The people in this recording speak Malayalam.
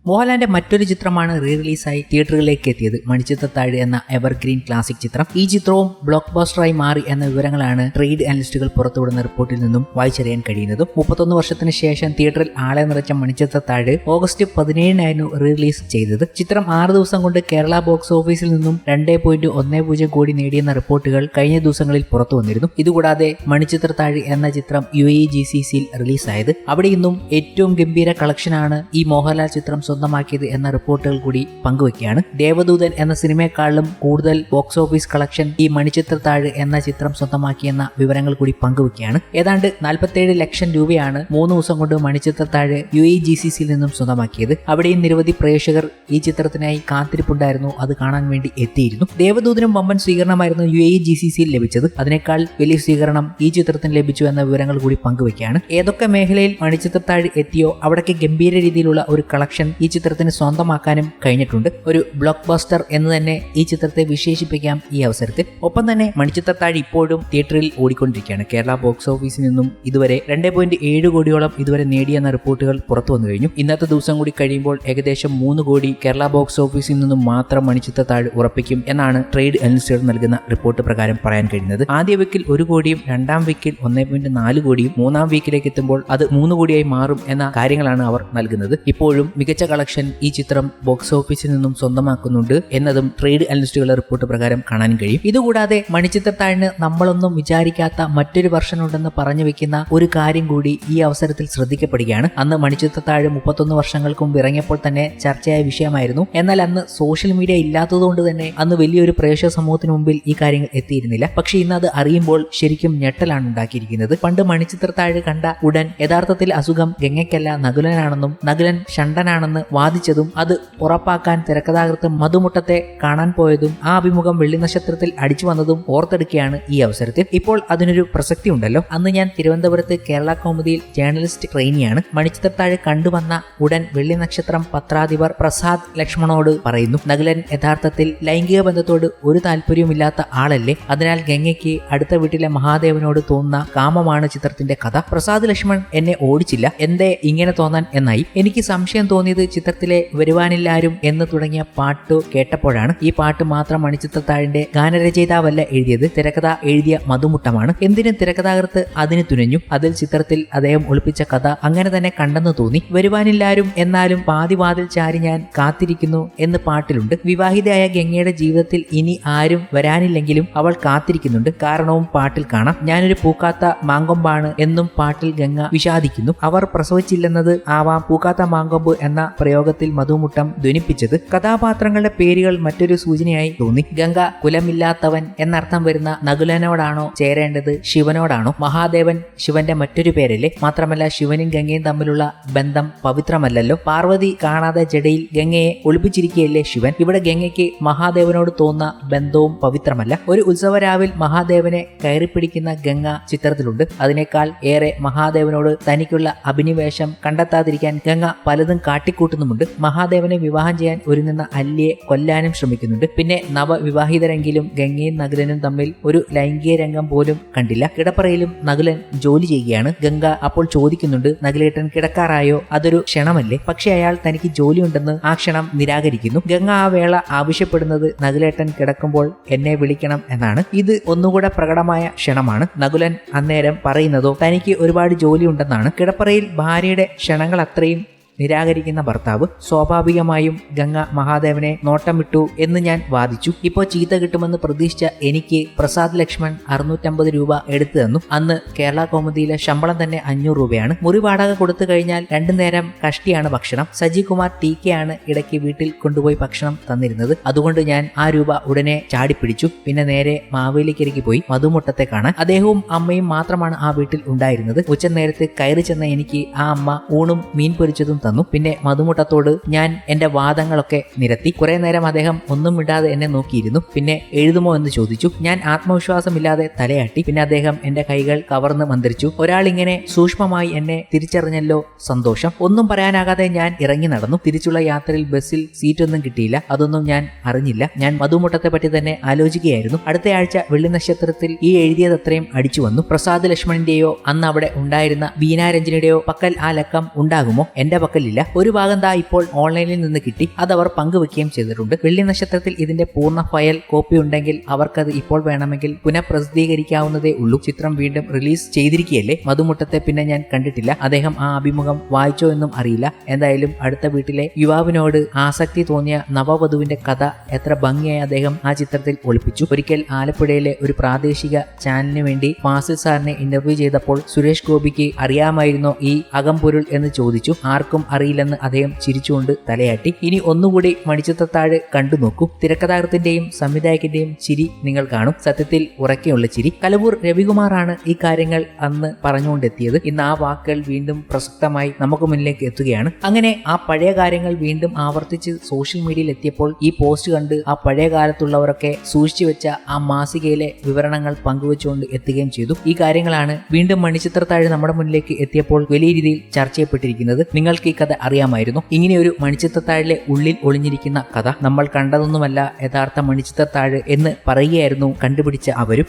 മോഹൻലാലിന്റെ മറ്റൊരു ചിത്രമാണ് റീ റിലീസായി തിയേറ്ററുകളിലേക്ക് എത്തിയത്. മണിച്ചിത്രത്താഴ് എന്ന എവർഗ്രീൻ ക്ലാസിക് ചിത്രം. ഈ ചിത്രവും ബ്ലോക്ക് ബസ്റ്ററായി മാറി എന്ന വിവരങ്ങളാണ് ട്രേഡ് അനലിസ്റ്റുകൾ പുറത്തുവിടുന്ന റിപ്പോർട്ടിൽ നിന്നും വായിച്ചറിയാൻ കഴിയുന്നതും. 31 വർഷത്തിന് ശേഷം തിയേറ്ററിൽ ആളെ നിറച്ച മണിച്ചിത്രത്താഴ് ഓഗസ്റ്റ് 17 റീ റിലീസ് ചെയ്തത്. ചിത്രം 6 ദിവസം കൊണ്ട് കേരള ബോക്സ് ഓഫീസിൽ നിന്നും 2.10 കോടി നേടിയെന്ന റിപ്പോർട്ടുകൾ കഴിഞ്ഞ ദിവസങ്ങളിൽ പുറത്തു വന്നിരുന്നു. ഇതുകൂടാതെ മണിച്ചിത്രത്താഴ് എന്ന ചിത്രം UAE GCCയിൽ റിലീസായത്. അവിടെ ഇന്നും ഏറ്റവും ഗംഭീര കളക്ഷനാണ് ഈ മോഹൻലാൽ ചിത്രം സ്വന്തമാക്കിയത് എന്ന റിപ്പോർട്ടുകൾ കൂടി പങ്കുവയ്ക്കുകയാണ്. ദേവദൂതൻ എന്ന സിനിമയെക്കാളും കൂടുതൽ ബോക്സ് ഓഫീസ് കളക്ഷൻ ഈ മണിച്ചിത്രത്താഴ് എന്ന ചിത്രം സ്വന്തമാക്കിയെന്ന വിവരങ്ങൾ കൂടി പങ്കുവയ്ക്കുകയാണ്. ഏതാണ്ട് 47 ലക്ഷം രൂപയാണ് 3 ദിവസം കൊണ്ട് മണിച്ചിത്രത്താഴ് UAE GCCയിൽ നിന്നും സ്വന്തമാക്കിയത്. അവിടെയും നിരവധി പ്രേക്ഷകർ ഈ ചിത്രത്തിനായി കാത്തിരിപ്പുണ്ടായിരുന്നു. അത് കാണാൻ വേണ്ടി എത്തിയിരുന്നു. ദേവദൂതനും വമ്പൻ സ്വീകരണമായിരുന്നു UAE GCCയിൽ ലഭിച്ചത്. അതിനേക്കാൾ വലിയ സ്വീകരണം ഈ ചിത്രത്തിന് ലഭിച്ചു എന്ന വിവരങ്ങൾ കൂടി പങ്കുവയ്ക്കുകയാണ്. ഏതൊക്കെ മേഖലയിൽ മണിച്ചിത്രത്താഴ് എത്തിയോ അവിടേക്ക് ഗംഭീര രീതിയിലുള്ള ഒരു കളക്ഷൻ ഈ ചിത്രത്തിന് സ്വന്തമാക്കാനും കഴിഞ്ഞിട്ടുണ്ട്. ഒരു ബ്ലോക്ക് ബസ്റ്റർ എന്ന് തന്നെ ഈ ചിത്രത്തെ വിശേഷിപ്പിക്കാം ഈ അവസരത്തിൽ. ഒപ്പം തന്നെ മണിച്ചിത്രത്താഴ് ഇപ്പോഴും തിയേറ്ററിൽ ഓടിക്കൊണ്ടിരിക്കുകയാണ്. കേരള ബോക്സ് ഓഫീസിൽ നിന്നും ഇതുവരെ 2.7 കോടിയോളം ഇതുവരെ നേടിയെന്ന റിപ്പോർട്ടുകൾ പുറത്തു വന്നു കഴിഞ്ഞു. ഇന്നത്തെ ദിവസം കൂടി കഴിയുമ്പോൾ ഏകദേശം 3 കോടി കേരള ബോക്സ് ഓഫീസിൽ നിന്നും മാത്രം മണിച്ചിത്രത്താഴ് ഉറപ്പിക്കും എന്നാണ് ട്രേഡ് അനലിസ്റ്റുകൾ നൽകുന്ന റിപ്പോർട്ട് പ്രകാരം പറയാൻ കഴിയുന്നത്. ആദ്യ വീക്കിൽ 1 കോടിയും 2ാം വീക്കിൽ 1.4 കോടിയും 3ാം വീക്കിലേക്ക് എത്തുമ്പോൾ അത് 3 കോടിയായി മാറും എന്ന കാര്യങ്ങളാണ് അവർ നൽകുന്നത്. ഇപ്പോഴും മികച്ച കളക്ഷൻ ഈ ചിത്രം ബോക്സ് ഓഫീസിൽ നിന്നും സ്വന്തമാക്കുന്നുണ്ട് എന്നതും ട്രേഡ് അനലിസ്റ്റുകളുടെ റിപ്പോർട്ട് പ്രകാരം കാണാൻ കഴിയും. ഇതുകൂടാതെ മണിച്ചിത്രത്താഴിന് നമ്മളൊന്നും വിചാരിക്കാത്ത മറ്റൊരു വെർഷൻ ഉണ്ടെന്ന് പറഞ്ഞു വെക്കുന്ന ഒരു കാര്യം കൂടി ഈ അവസരത്തിൽ ശ്രദ്ധിക്കപ്പെടുകയാണ്. അന്ന് മണിച്ചിത്രത്താഴ് 31 വർഷങ്ങൾക്ക് മുമ്പ് ഇറങ്ങിയപ്പോൾ തന്നെ ചർച്ചയായ വിഷയമായിരുന്നു. എന്നാൽ അന്ന് സോഷ്യൽ മീഡിയ ഇല്ലാത്തതുകൊണ്ട് തന്നെ അന്ന് വലിയൊരു പ്രേക്ഷക സമൂഹത്തിന് മുമ്പിൽ ഈ കാര്യങ്ങൾ എത്തിയിരുന്നില്ല. പക്ഷേ ഇന്ന് അത് അറിയുമ്പോൾ ശരിക്കും ഞെട്ടലാണ് ഉണ്ടാക്കിയിരിക്കുന്നത്. പണ്ട് മണിച്ചിത്രത്താഴ് കണ്ട ഉടൻ യഥാർത്ഥത്തിൽ അസുഖം ഗംഗയ്ക്കല്ല നകുലനാണെന്നും നകുലൻ ഷണ്ടനാണെന്ന് വാദിച്ചതും അത് ഉറപ്പാക്കാൻ തിരക്കഥാകൃത്ത് മധുമുട്ടത്തെ കാണാൻ പോയതും ആ അഭിമുഖം വെള്ളി നക്ഷത്രത്തിൽ അടിച്ചു വന്നതും ഓർത്തെടുക്കുകയാണ് ഈ അവസരത്തിൽ. ഇപ്പോൾ അതിനൊരു പ്രസക്തി ഉണ്ടല്ലോ. അന്ന് ഞാൻ തിരുവനന്തപുരത്ത് കേരള കൗമുദിയിൽ ജേർണലിസ്റ്റ് ട്രെയിനിയാണ്. മണിച്ചിത്രത്താഴ് കണ്ടുവന്ന ഉടൻ വെള്ളി നക്ഷത്രം പത്രാധിപർ പ്രസാദ് ലക്ഷ്മണോട് പറയുന്നു, നകുലൻ യഥാർത്ഥത്തിൽ ലൈംഗിക ബന്ധത്തോട് ഒരു താല്പര്യവുമില്ലാത്ത ആളല്ലേ, അതിനാൽ ഗംഗയ്ക്ക് അടുത്ത വീട്ടിലെ മഹാദേവനോട് തോന്നുന്ന കാമമാണ് ചിത്രത്തിന്റെ കഥ. പ്രസാദ് ലക്ഷ്മൺ എന്നെ ഓടിച്ചില്ല, എന്തേ ഇങ്ങനെ തോന്നാൻ എന്നായി. എനിക്ക് സംശയം തോന്നിയത് ചിത്രത്തിലെ വരുവാനില്ലാരും എന്ന് തുടങ്ങിയ പാട്ട് കേട്ടപ്പോഴാണ്. ഈ പാട്ട് മാത്രം മണിച്ചിത്രത്താഴിന്റെ ഗാനരചയിതാവല്ല എഴുതിയത്, തിരക്കഥ എഴുതിയ മധുമുട്ടമാണ്. എന്തിനും തിരക്കഥാകൃത്ത് അതിന് തുനിഞ്ഞു. അതിൽ ചിത്രത്തിൽ അദ്ദേഹം ഒളിപ്പിച്ച കഥ അങ്ങനെ തന്നെ കണ്ടെന്ന് തോന്നി. വരുവാനില്ലാരും എന്നാലും പാതിവാതിൽ ചാരി ഞാൻ കാത്തിരിക്കുന്നു എന്ന് പാട്ടിലുണ്ട്. വിവാഹിതയായ ഗംഗയുടെ ജീവിതത്തിൽ ഇനി ആരും വരാനില്ലെങ്കിലും അവൾ കാത്തിരിക്കുന്നുണ്ട്. കാരണവും പാട്ടിൽ കാണാം. ഞാനൊരു പൂക്കാത്ത മാങ്കൊമ്പാണ് എന്നും പാട്ടിൽ ഗംഗ വിഷാദിക്കുന്നു. അവർ പ്രസവിച്ചില്ലെന്നത് ആവാം പൂക്കാത്ത മാങ്കൊമ്പ് എന്ന പ്രയോഗത്തിൽ മധുമുട്ടം ധ്വനിപ്പിച്ചത്. കഥാപാത്രങ്ങളുടെ പേരുകൾ മറ്റൊരു സൂചനയായി തോന്നി. ഗംഗ കുലമില്ലാത്തവൻ എന്നർത്ഥം വരുന്ന നകുലനോടാണോ ചേരേണ്ടത്, ശിവനോടാണോ? മഹാദേവൻ ശിവന്റെ മറ്റൊരു പേരല്ലേ? മാത്രമല്ല ശിവനും ഗംഗയും തമ്മിലുള്ള ബന്ധം പവിത്രമല്ലല്ലോ. പാർവതി കാണാതെ ജടയിൽ ഗംഗയെ ഒളിപ്പിച്ചിരിക്കുകയല്ലേ ശിവൻ. ഇവിടെ ഗംഗയ്ക്ക് മഹാദേവനോട് തോന്നുന്ന ബന്ധവും പവിത്രമല്ല. ഒരു ഉത്സവരാവിൽ മഹാദേവനെ കയറിപ്പിടിക്കുന്ന ഗംഗ ചിത്രത്തിലുണ്ട്. അതിനേക്കാൾ ഏറെ മഹാദേവനോട് തനിക്കുള്ള അഭിനിവേശം കണ്ടെത്താതിരിക്കാൻ ഗംഗ പലതും കാട്ടിക്കൂട്ടുന്നുമുണ്ട്. മഹാദേവനെ വിവാഹം ചെയ്യാൻ ഒരുങ്ങുന്ന അല്ലിയെ കൊല്ലാനും ശ്രമിക്കുന്നുണ്ട്. പിന്നെ നവവിവാഹിതരെങ്കിലും ഗംഗയും നകുലനും തമ്മിൽ ഒരു ലൈംഗിക രംഗം പോലും കണ്ടില്ല. കിടപ്പറയിലും നകുലൻ ജോലി ചെയ്യുകയാണ്. ഗംഗ അപ്പോൾ ചോദിക്കുന്നുണ്ട്, നകുലേട്ടൻ കിടക്കാറായോ? അതൊരു ക്ഷണമല്ലേ? പക്ഷെ അയാൾ തനിക്ക് ജോലിയുണ്ടെന്ന് ആ ക്ഷണം നിരാകരിക്കുന്നു. ഗംഗ ആ വേള ആവശ്യപ്പെടുന്നത് നകുലേട്ടൻ കിടക്കുമ്പോൾ എന്നെ വിളിക്കണം എന്നാണ്. ഇത് ഒന്നുകൂടെ പ്രകടമായ ക്ഷണമാണ്. നകുലൻ അന്നേരം പറയുന്നതോ തനിക്ക് ഒരുപാട് ജോലിയുണ്ടെന്നാണ്. കിടപ്പറയിൽ ഭാര്യയുടെ ക്ഷണങ്ങൾ അത്രയും നിരാകരിക്കുന്ന ഭർത്താവ്. സ്വാഭാവികമായും ഗംഗ മഹാദേവനെ നോട്ടം വിട്ടു എന്ന് ഞാൻ വാദിച്ചു. ഇപ്പോൾ ചീത്ത കിട്ടുമെന്ന് പ്രതീക്ഷിച്ച എനിക്ക് പ്രസാദ് ലക്ഷ്മൺ 650 രൂപ എടുത്തു തന്നു. അന്ന് കേരള കൗമുദിയിലെ ശമ്പളം തന്നെ 500 രൂപയാണ്. മുറി വാടക കൊടുത്തു കഴിഞ്ഞാൽ 2 നേരം കഷ്ടിയാണ് ഭക്ഷണം. സജി കുമാർ TK ആണ് ഇടയ്ക്ക് വീട്ടിൽ കൊണ്ടുപോയി ഭക്ഷണം തന്നിരുന്നത്. അതുകൊണ്ട് ഞാൻ ആ രൂപ ഉടനെ ചാടിപ്പിടിച്ചു. പിന്നെ നേരെ മാവേലിക്കരയ്ക്ക് പോയി മധുമുട്ടത്തെ കാണാൻ. അദ്ദേഹവും അമ്മയും മാത്രമാണ് ആ വീട്ടിൽ ഉണ്ടായിരുന്നത്. ഉച്ചനേരത്ത് കയറി ചെന്ന എനിക്ക് ആ അമ്മ ഊണും മീൻ പൊരിച്ചതും തന്നു. പിന്നെ മധുമുട്ടത്തോട് ഞാൻ എന്റെ വാദങ്ങളൊക്കെ നിരത്തി. കുറെ നേരം അദ്ദേഹം ഒന്നും മിണ്ടാതെ എന്നെ നോക്കിയിരുന്നു. പിന്നെ എഴുതുമോ എന്ന് ചോദിച്ചു. ഞാൻ ആത്മവിശ്വാസമില്ലാതെ തലയാട്ടി. പിന്നെ അദ്ദേഹം എന്റെ കൈകൾ കവർന്ന് മന്ത്രിച്ചു. ഒരാൾ ഇങ്ങനെ സൂക്ഷ്മമായി എന്നെ തിരിച്ചറിഞ്ഞല്ലോ, സന്തോഷം. ഒന്നും പറയാനാകാതെ ഞാൻ ഇറങ്ങി നടന്നു. തിരിച്ചുള്ള യാത്രയിൽ ബസ്സിൽ സീറ്റൊന്നും കിട്ടിയില്ല. അതൊന്നും ഞാൻ അറിഞ്ഞില്ല. ഞാൻ മധുമുട്ടത്തെ പറ്റി തന്നെ ആലോചിക്കുകയായിരുന്നു. അടുത്ത ആഴ്ച വെള്ളി നക്ഷത്രത്തിൽ ഈ എഴുതിയതത്രയും അടിച്ചു വന്നു. പ്രസാദ് ലക്ഷ്മണിന്റെയോ അന്ന് അവിടെ ഉണ്ടായിരുന്ന ബീനാരഞ്ജനിയുടെയോ പക്കൽ ആ ലക്കം ഉണ്ടാകുമോ? എന്റെ പക്കൽ ഓർക്കലില്ല. ഒരു ഭാഗം ദാ ഇപ്പോൾ ഓൺലൈനിൽ നിന്ന് കിട്ടി, അതവർ പങ്കുവെക്കുകയും ചെയ്തിട്ടുണ്ട്. വെള്ളി നക്ഷത്രത്തിൽ ഇതിന്റെ പൂർണ്ണ ഫയൽ കോപ്പി ഉണ്ടെങ്കിൽ അവർക്കത് ഇപ്പോൾ വേണമെങ്കിൽ പുനഃപ്രസിദ്ധീകരിക്കാവുന്നതേ ഉള്ളൂ. ചിത്രം വീണ്ടും റിലീസ് ചെയ്തിരിക്കുകയല്ലേ. മധുമുട്ടത്തെ പിന്നെ ഞാൻ കണ്ടിട്ടില്ല. അദ്ദേഹം ആ അഭിമുഖം വായിച്ചോ എന്നും അറിയില്ല. എന്തായാലും അടുത്ത വീട്ടിലെ യുവാവിനോട് ആസക്തി തോന്നിയ നവവധുവിന്റെ കഥ എത്ര ഭംഗിയായി അദ്ദേഹം ആ ചിത്രത്തിൽ ഒളിപ്പിച്ചു. ഒരിക്കൽ ആലപ്പുഴയിലെ ഒരു പ്രാദേശിക ചാനലിന് വേണ്ടി ഫാസിൽ സാറിനെ ഇന്റർവ്യൂ ചെയ്തപ്പോൾ സുരേഷ് ഗോപിക്ക് അറിയാമായിരുന്നോ ഈ അകംപൊരുൾ എന്ന് ചോദിച്ചു. ആർക്കും അറിയില്ലെന്ന് അദ്ദേഹം ചിരിച്ചുകൊണ്ട് തലയാട്ടി. ഇനി ഒന്നുകൂടി മണിച്ചിത്രത്താഴ് കണ്ടു നോക്കൂ. തിരക്കഥാകൃത്തിന്റെയും സംവിധായകന്റെയും ചിരി നിങ്ങൾ കാണും. സത്യത്തിൽ ഉറക്കെയുള്ള ചിരി. കലവൂർ രവികുമാറാണ് ഈ കാര്യങ്ങൾ അന്ന് പറഞ്ഞുകൊണ്ടെത്തിയത്. ഇന്ന് ആ വാക്കുകൾ വീണ്ടും പ്രസക്തമായി നമുക്ക് മുന്നിലേക്ക് എത്തുകയാണ്. അങ്ങനെ ആ പഴയ കാര്യങ്ങൾ വീണ്ടും ആവർത്തിച്ച് സോഷ്യൽ മീഡിയയിൽ എത്തിയപ്പോൾ ഈ പോസ്റ്റ് കണ്ട് ആ പഴയ കാലത്തുള്ളവരൊക്കെ സൂക്ഷിച്ചു വെച്ച ആ മാസികയിലെ വിവരണങ്ങൾ പങ്കുവെച്ചുകൊണ്ട് എത്തുകയും ചെയ്തു. ഈ കാര്യങ്ങളാണ് വീണ്ടും മണിച്ചിത്രത്താഴ് നമ്മുടെ മുന്നിലേക്ക് എത്തിയപ്പോൾ വലിയ രീതിയിൽ ചർച്ച ചെയ്യപ്പെട്ടിരിക്കുന്നത്. നിങ്ങൾക്ക് ഈ കഥ അറിയാമായിരുന്നു? ഇങ്ങനെയൊരു മണിച്ചിത്രത്താഴിലെ ഉള്ളിൽ ഒളിഞ്ഞിരിക്കുന്ന കഥ നമ്മൾ കണ്ടതൊന്നുമല്ല യഥാർത്ഥ മണിച്ചിത്രത്താഴ് എന്ന് പറയുകയായിരുന്നു കണ്ടുപിടിച്ച അവരും.